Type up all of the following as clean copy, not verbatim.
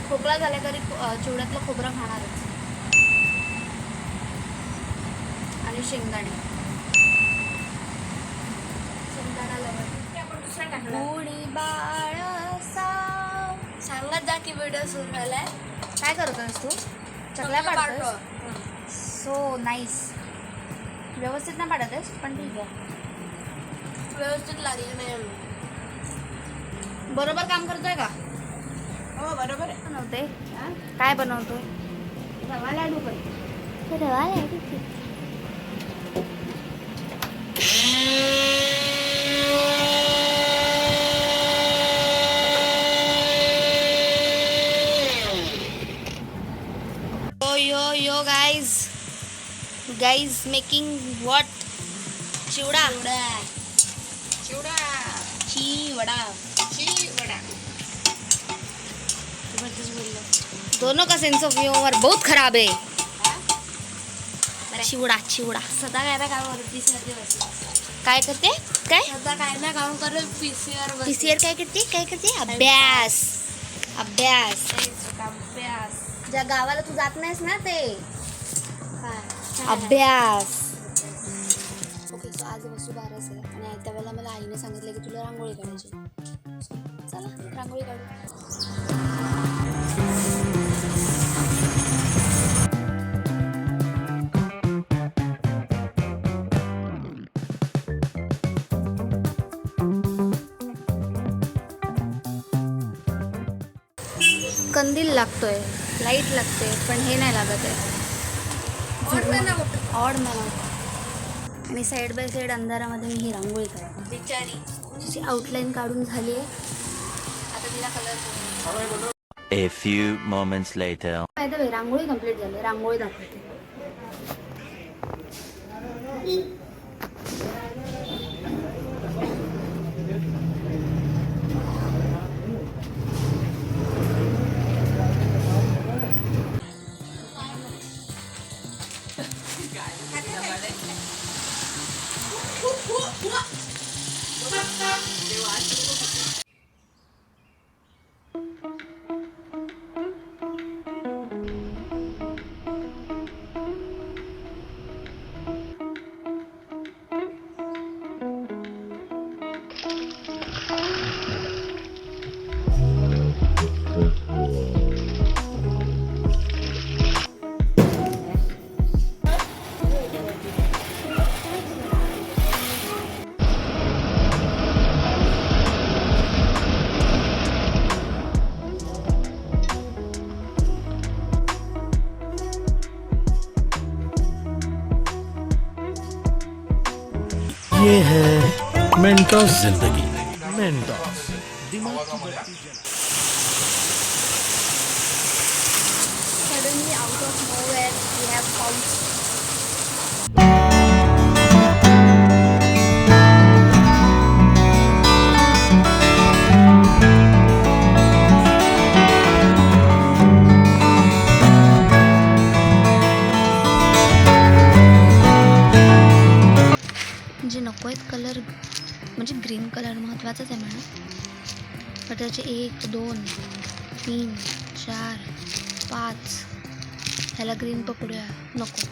खोकला झाला तरी चिवड्यातलं खोबरं खाणारच. आणि शेंगदाणे गुढी बाळ सांगत जा की व्हिडिओ सुरू झालाय. काय करतोस तू? चकल्या पाडतोस? So nice. व्यवस्थित नाही पाडत आहेस पण ठीक आहे. व्यवस्थित लागले नाही. बरोबर काम करतोय का? हो बरोबर आहे. बनवते काय बनवतोय? रवा लाडू करते. रवा लाडू यो guys making what? चिवडा दोनों का सेंस ऑफ ह्यूमर बहुत खराब है. चिवडा सदा काय ना काम काय करते काय सदा काय ना काम करते. पीसीआर काय करते अभ्यास ज्या गावाला तू जात नाहीस ना ते अभ्यास. ओके सो आज वसुबारस आहे आणि त्या वेळेला मला आईने सांगितलं की तुला रांगोळी काढायची. चला रांगोळी काढू. कंदील लागतोय, लाईट लागते, पण हे नाही लागत आहे. ऑड मॅन आणि साईड बाय साईड अंधारामध्ये मी ही रांगोळी काढते. बिचारी तिची आउटलाईन काढून झाली आहे. आता तिला colour. A few moments later. फायदा भाई रांगोळी कंप्लीट झाली. रांगोळी दाखवते. ये है मेंटोस जिंदगी. Mentos Suddenly out of nowhere we have found जे नको आहेत कलर म्हणजे ग्रीन कलर महत्त्वाचाच आहे म्हणा. पण त्याचे 1 2 3 4 5 ह्याला ग्रीन पकडूया नको.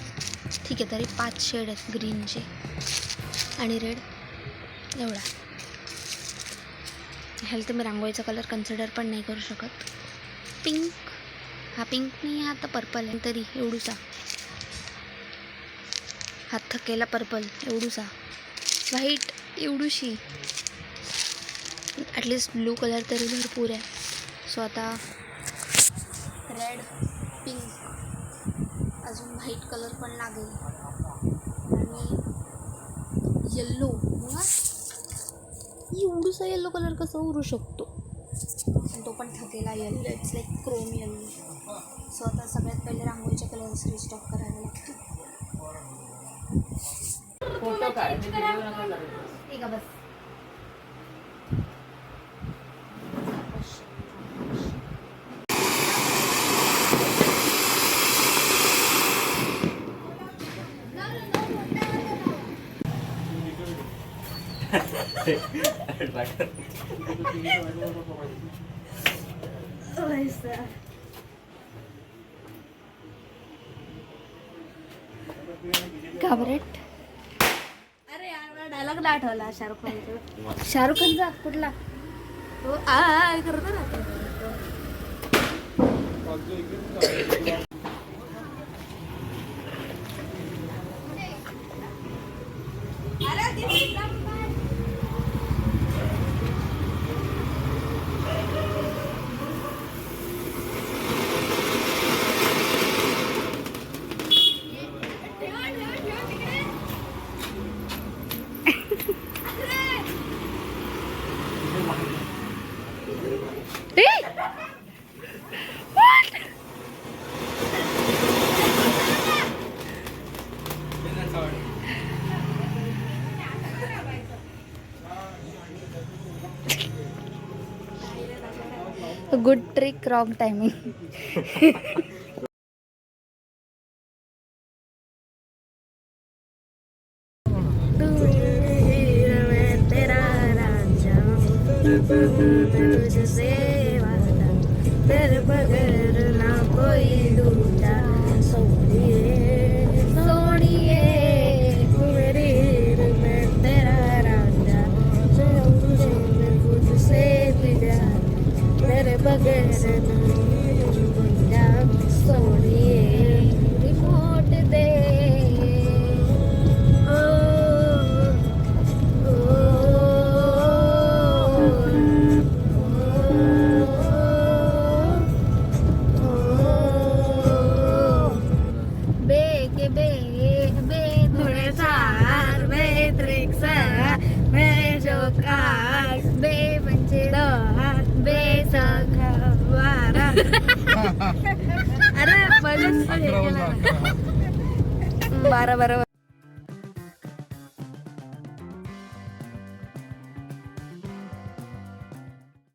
ठीक आहे तरी 5 शेड आहेत ग्रीनचे आणि रेड एवढा. ह्याला तर मी रांगोळीचा कलर कन्सिडर पण नाही करू शकत. पिंक हा पिंक नाही हा आता पर्पल आहे तरी एवढूसा. हा थकेला पर्पल एवढूसा. व्हाईट एवढूशी. ॲटलिस्ट ब्लू कलर तरी भरपूर आहे. सो आता रेड पिंक अजून व्हाईट कलर पण लागेल आणि येल्लो. एवढूसा येल्लो कलर कसं उरू शकतो तो पण थकेला yellow. It's like chrome yellow. So आता सगळ्यात पहिले रांगोळीचे कलर्स रिस्टॉक करावे लागतील. फोटो काढ ठीक आहे बस. घाबरट. अरे यार मला डायलॉग नाही आठवला शाहरुख खानचा. शाहरुख खानचा कुठला तो आ करतो ना तो. Good trick wrong timing. तेरे बगैर ना कोई दूजा सोनिए मेरी मैं तेरा राजा तुझसे मिला तेरे बगैर ना सोनिए रिमोट दे ओ अरे 12